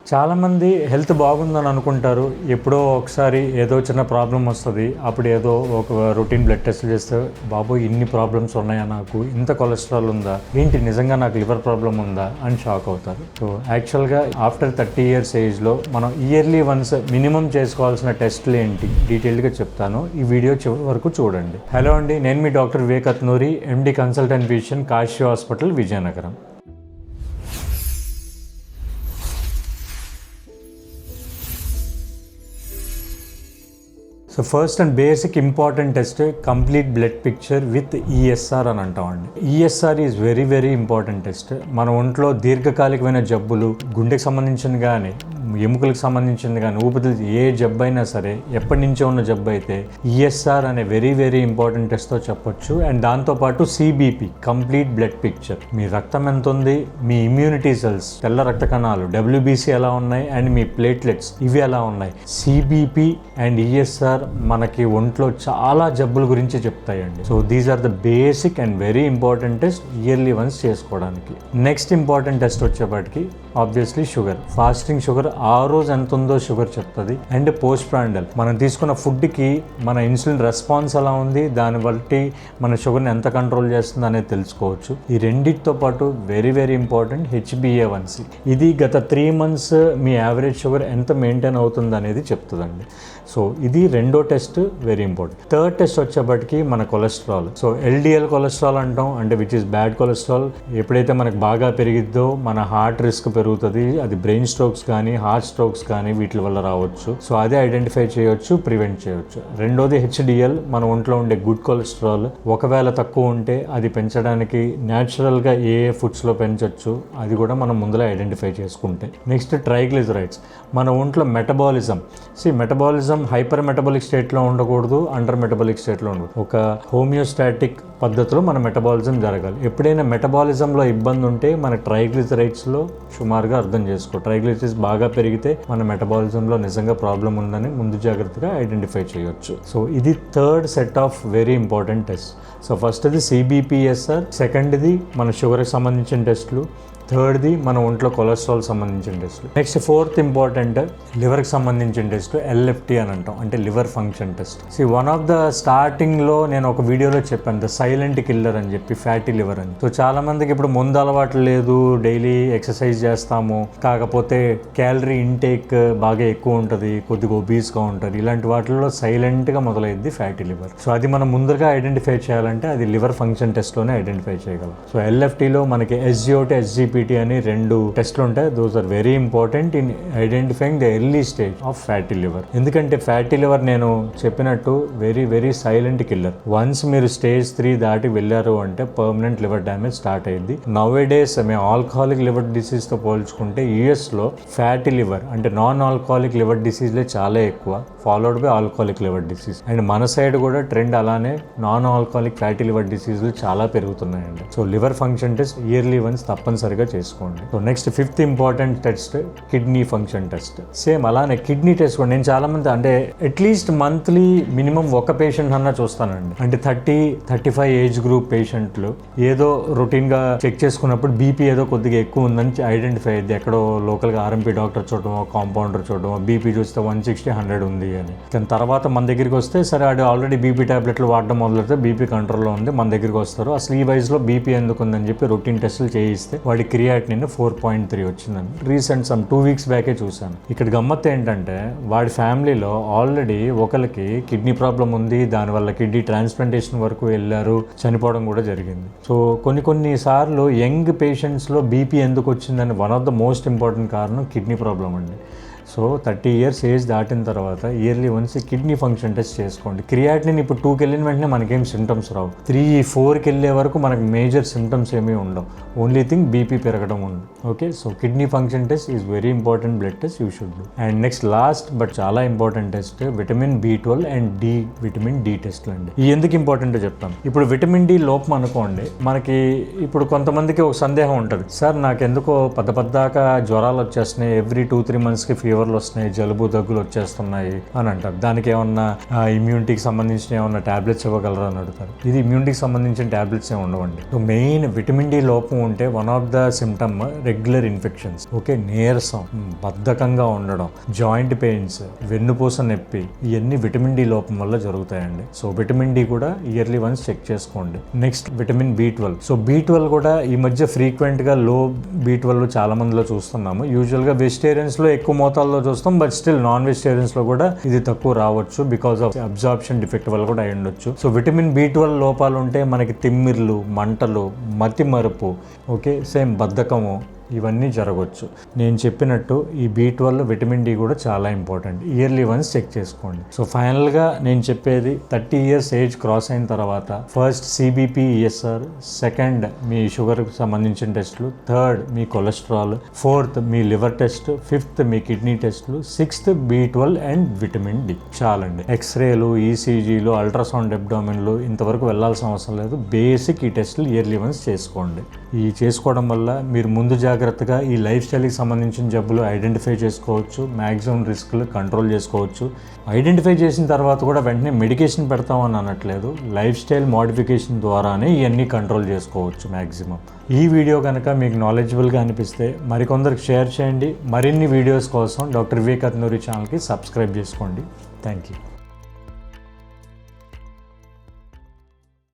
చాలామంది హెల్త్ బాగుందని అనుకుంటారు. ఎప్పుడో ఒకసారి ఏదో చిన్న ప్రాబ్లం వస్తుంది, అప్పుడు ఏదో ఒక రొటీన్ బ్లడ్ టెస్ట్ చేస్తే బాబు ఇన్ని ప్రాబ్లమ్స్ ఉన్నాయా, నాకు ఇంత కొలెస్ట్రాల్ ఉందా, ఏంటి నిజంగా నాకు లివర్ ప్రాబ్లం ఉందా అని షాక్ అవుతారు. సో యాక్చువల్గా ఆఫ్టర్ 30 years ఏజ్లో మనం ఇయర్లీ వన్స్ మినిమం చేసుకోవాల్సిన టెస్ట్లు ఏంటి డీటెయిల్గా చెప్తాను. ఈ వీడియో చివరి వరకు చూడండి. హలో అండి, నేను మీ doctor Vivek Atnuri, MD consultant physician, Kashi hospital, Vizianagaram. So first and basic important test complete blood picture with ESR అని అంటామండి. ESR is very very important test. మన ఒంట్లో దీర్ఘకాలికమైన జబ్బులు, గుండెకి సంబంధించింది కానీ, ఎముకలకు సంబంధించింది కానీ, ఊపిరితిత్తు ఏ జబ్బు అయినా సరే, ఎప్పటి నుంచో ఉన్న జబ్బు అయితే ఈఎస్ఆర్ అనే వెరీ వెరీ ఇంపార్టెంట్ టెస్ట్తో చెప్పొచ్చు. అండ్ దాంతోపాటు సిబిపి కంప్లీట్ బ్లడ్ పిక్చర్, మీ రక్తం ఎంత ఉంది, మీ ఇమ్యూనిటీ సెల్స్, తెల్ల రక్త కణాలు డబ్ల్యూబీసీ ఎలా ఉన్నాయి, అండ్ మీ ప్లేట్లెట్స్ ఇవి ఎలా ఉన్నాయి. సిబిపి అండ్ ఈఎస్ఆర్ మనకి ఒంట్లో చాలా జబ్బుల గురించి చెప్తాయండి. So these are the basic and very important test yearly once చేసుకోవడానికి. నెక్స్ట్ ఇంపార్టెంట్ టెస్ట్ వచ్చేప్పటికి ఆబ్వియస్లీ షుగర్. ఫాస్టింగ్ షుగర్ ఆ రోజు ఎంత ఉందో షుగర్ చెప్తుంది. అండ్ పోస్ట్ ప్రాండల్, మనం తీసుకున్న ఫుడ్కి మన ఇన్సులిన్ రెస్పాన్స్ ఎలా ఉంది, దాన్ని బట్టి మన షుగర్ని ఎంత కంట్రోల్ చేస్తుంది అనేది తెలుసుకోవచ్చు. ఈ రెండింటితో పాటు వెరీ వెరీ ఇంపార్టెంట్ HbA1c. ఇది గత 3 months మీ యావరేజ్ షుగర్ ఎంత మెయింటైన్ అవుతుంది అనేది చెప్తుందండి. సో ఇది రెండో test very important. Third test వచ్చేప్పటికి మన కొలెస్ట్రాల్. సో LDL కొలెస్ట్రాల్ అంటాం, అంటే విచ్ ఇస్ బ్యాడ్ కొలెస్ట్రాల్. ఎప్పుడైతే మనకు బాగా పెరిగిద్దో మన హార్ట్ రిస్క్ పెరుగుతుంది. అది బ్రెయిన్ స్ట్రోక్స్ కానీ, హార్ట్ స్ట్రోక్స్ కానీ వీటి వల్ల రావచ్చు. సో అదే ఐడెంటిఫై చేయొచ్చు, ప్రివెంట్ చేయొచ్చు. రెండోది HDL, మన ఒంట్లో ఉండే గుడ్ కొలెస్ట్రాల్. ఒకవేళ తక్కువ ఉంటే అది పెంచడానికి న్యాచురల్గా ఏ ఫుడ్స్లో పెంచవచ్చు, అది కూడా మనం ముందులో ఐడెంటిఫై చేసుకుంటే. నెక్స్ట్ ట్రైగ్లిజరైడ్స్, మన ఒంట్లో మెటబాలిజం. మెటబాలిజం హైపర్ మెటబాలిక్ స్టేట్లో ఉండకూడదు, అండర్ మెటబాలిక్ స్టేట్లో ఉండకూడదు. ఒక హోమియోస్టాటిక్ పద్ధతిలో మన మెటబాలిజం జరగాలి. ఎప్పుడైనా మెటబాలిజంలో ఇబ్బంది ఉంటే మన ట్రైగ్లిజరైడ్స్లో సుమారుగా అర్థం చేసుకో. ట్రైగ్లిజరైడ్స్ బాగా పెరిగితే మన మెటబాలిజంలో నిజంగా ప్రాబ్లం ఉందని ముందు జాగ్రత్తగా ఐడెంటిఫై చేయొచ్చు. సో ఇది third set of very important test. So ఫస్ట్ది CBP-ESR, సెకండ్ది మన షుగర్కి సంబంధించిన టెస్టులు, థర్డ్ది మన ఒంట్లో కొలెస్ట్రాల్ సంబంధించిన టెస్ట్. నెక్స్ట్ ఫోర్త్ ఇంపార్టెంట్ లివర్కి సంబంధించిన టెస్ట్ LFT అని అంటాం, అంటే liver function test. One of the స్టార్టింగ్లో నేను ఒక వీడియోలో చెప్పాను, ద సైలెంట్ కిల్లర్ అని చెప్పి, ఫ్యాటీ లివర్ అని. సో చాలా మందికి ఇప్పుడు ముందు అలవాటు లేదు, డైలీ ఎక్సర్సైజ్ చేస్తాము, కాకపోతే క్యాలరీ ఇంటేక్ బాగా ఎక్కువ ఉంటుంది, కొద్దిగా ఒబీస్గా ఉంటుంది. ఇలాంటి వాటిల్లో సైలెంట్గా మొదలైద్ది ఫ్యాటీ లివర్. సో అది మనం ముందుగా ఐడెంటిఫై చేయాలంటే అది లివర్ ఫంక్షన్ టెస్ట్లోనే ఐడెంటిఫై చేయగలం. సో LFTలో మనకి SGOT, SGPT అని 2 టెస్ట్లు ఉంటాయి. Those are very important in identifying the early stage of fatty liver. ఎందుకంటే ఫ్యాటీ లివర్ నేను చెప్పినట్టు very very silent killer. Once మీరు స్టేజ్ 3 దాటి వెళ్ళారు అంటే పర్మనెంట్ లివర్ డ్యామేజ్ స్టార్ట్ అయ్యింది. నౌఏడేస్ మేము ఆల్కహాలిక్ లివర్ డిసీజ్తో పోల్చుకుంటే US-లో ఫ్యాటీ లివర్ అంటే నాన్ ఆల్కహాలిక్ లివర్ డిసీజ్లే చాలా ఎక్కువ, followed by alcoholic liver disease. And మన సైడ్ కూడా ట్రెండ్ అలానే నాన్ ఆల్కహాలిక్ ఫ్యాటీ లివర్ డిసీజ్లు చాలా పెరుగుతున్నాయండి. So liver function test yearly once తప్పనిసరిగా చేసుకోండి. So next fifth important test kidney function test. Same అలానే కిడ్నీ టెస్ట్ కూడా నేను చాలా మంది అంటే అట్లీస్ట్ మంత్లీ మినిమం ఒక పేషెంట్ అన్నా చూస్తానండి. అంటే 30-35 ఏజ్ గ్రూప్ పేషెంట్లు ఏదో రొటీన్గా చెక్ చేసుకున్నప్పుడు బీపీ ఏదో కొద్దిగా ఎక్కువ ఉందని ఐడెంటిఫై అయ్యింది. ఎక్కడో లోకల్గా RMP డాక్టర్ చూడటమో, కాంపౌండర్ చూడటమో, బీపీ చూస్తే 160-100 ఉంది అని. దాని తర్వాత మన దగ్గరికి వస్తే సరే అది ఆల్రెడీ బీపీ టాబ్లెట్లు వాడడం మొదలెడితే బీపీ కంట్రోల్లో ఉంది, మన దగ్గరికి వస్తారు. అసలు ఈ వయసులో బీపీ ఎందుకు ఉందని చెప్పి రొటీన్ టెస్టులు చేయిస్తే వాడి క్రియాటినిన్ 4.3 వచ్చిందని రీసెంట్ 2 weeks బ్యాకే చూశాను. ఇక్కడ గమ్మత్తు ఏంటంటే వాడి ఫ్యామిలీలో ఆల్రెడీ ఒకరికి కిడ్నీ ప్రాబ్లం ఉంది, దానివల్ల కిడ్నీ ట్రాన్స్ప్లాంటేషన్ వరకు వెళ్ళారు, చనిపోవడం కూడా జరిగింది. సో కొన్ని సార్లు యంగ్ పేషెంట్స్లో బీపీ ఎందుకు వచ్చిందని one of the most important కారణం కిడ్నీ ప్రాబ్లం అండి. సో 30 years ఏజ్ దాటిన తర్వాత yearly once kidney function test చేసుకోండి. క్రియాటినిన్ ఇప్పుడు 2కి వెళ్ళిన వెంటనే మనకేం సిమ్టమ్స్ రావు. 3-4కి వెళ్ళే వరకు మనకు మేజర్ సిమ్టమ్స్ ఏమీ ఉండవు. ఓన్లీ థింగ్ బీపీ పెరగడం ఉంది. Okay, so kidney function test is very important blood test you should do. And next last but చాలా important test vitamin B12 and vitamin D టెస్ట్లు అండి. ఈ ఎందుకు ఇంపార్టెంటో చెప్తాను. ఇప్పుడు విటమిన్ D లోపం అనుకోండి, మనకి ఇప్పుడు కొంతమందికి ఒక సందేహం ఉంటుంది, సార్ నాకెందుకో పెద్దాక జ్వరాలు వచ్చేస్తున్నాయి, ఎవ్రీ 2-3 monthsకి ఫీవర్ ఫీవర్లు వస్తున్నాయి, జలుబు దగ్గులు వచ్చేస్తున్నాయి అని అంటారు. దానికి ఏమన్నా ఇమ్యూనిటీకి సంబంధించిన ఏమన్నా టాబ్లెట్స్ ఇవ్వగలరా అని అడుగుతారు. ఇది ఇమ్యూనిటీకి సంబంధించిన టాబ్లెట్స్ ఏమి ఉండవండి. సో మెయిన్ విటమిన్ డి లోపం ఉంటే one of the symptom regular infections. Okay, నీరసం, బద్ధకంగా ఉండడం, జాయింట్ పెయిన్స్, వెన్నుపూస నొప్పి, ఇవన్నీ విటమిన్ డి లోపం వల్ల జరుగుతాయండి. సో విటమిన్ డి కూడా ఇయర్లీ వన్స్ చెక్ చేసుకోండి. Next vitamin B12. So B12 కూడా ఈ మధ్య ఫ్రీక్వెంట్ గా లో B12 చాలా మందిలో చూస్తున్నాము. యూజువల్ గా వెజిటేరియన్స్ లో ఎక్కువ మోతాదులో చూస్తాం, బట్ స్టిల్ నాన్ వెజిటేరియన్స్ లో కూడా ఇది తక్కువ రావచ్చు బికాస్ ఆఫ్ అబ్జార్ప్షన్ డిఫెక్ట్ వల్ల కూడా అయి ఉండొచ్చు. సో విటమిన్ B12 లోపాలు ఉంటే మనకి తిమ్మిర్లు, మంటలు, మతి మరుపు, ఓకే, సేమ్ బద్ధకము, ఇవన్నీ జరగవచ్చు. నేను చెప్పినట్టు ఈ B12 విటమిన్ డి కూడా చాలా ఇంపార్టెంట్. ఇయర్లీ వన్స్ చెక్ చేసుకోండి. సో ఫైనల్గా నేను చెప్పేది 30 years ఏజ్ క్రాస్ అయిన తర్వాత ఫస్ట్ CBP ESR, సెకండ్ మీ షుగర్కి సంబంధించిన టెస్టులు, థర్డ్ మీ కొలెస్ట్రాల్, ఫోర్త్ మీ లివర్ టెస్ట్, ఫిఫ్త్ మీ కిడ్నీ టెస్టులు, sixth B12 and vitamin D. చాలండి. ఎక్స్రేలు, ECGలు, అల్ట్రాసౌండ్ అబ్డామిన్లు ఇంతవరకు వెళ్ళాల్సిన అవసరం లేదు. బేసిక్ ఈ టెస్టులు ఇయర్లీ వన్స్ చేసుకోండి. ఈ చేసుకోవడం వల్ల మీరు ముందు జాగ్రత్తగా ఈ లైఫ్ స్టైల్కి సంబంధించిన జబ్బులు ఐడెంటిఫై చేసుకోవచ్చు, మ్యాక్సిమం రిస్క్లు కంట్రోల్ చేసుకోవచ్చు. ఐడెంటిఫై చేసిన తర్వాత కూడా వెంటనే మెడికేషన్ పెడతామని అనట్లేదు, లైఫ్ స్టైల్ మోడిఫికేషన్ ద్వారానే ఇవన్నీ కంట్రోల్ చేసుకోవచ్చు మ్యాక్సిమం. ఈ వీడియో కనుక మీకు నాలెడ్జబుల్గా అనిపిస్తే మరికొందరికి షేర్ చేయండి. మరిన్ని వీడియోస్ కోసం డాక్టర్ వివేక్ అత్నూరి ఛానల్కి సబ్స్క్రైబ్ చేసుకోండి. Thank you.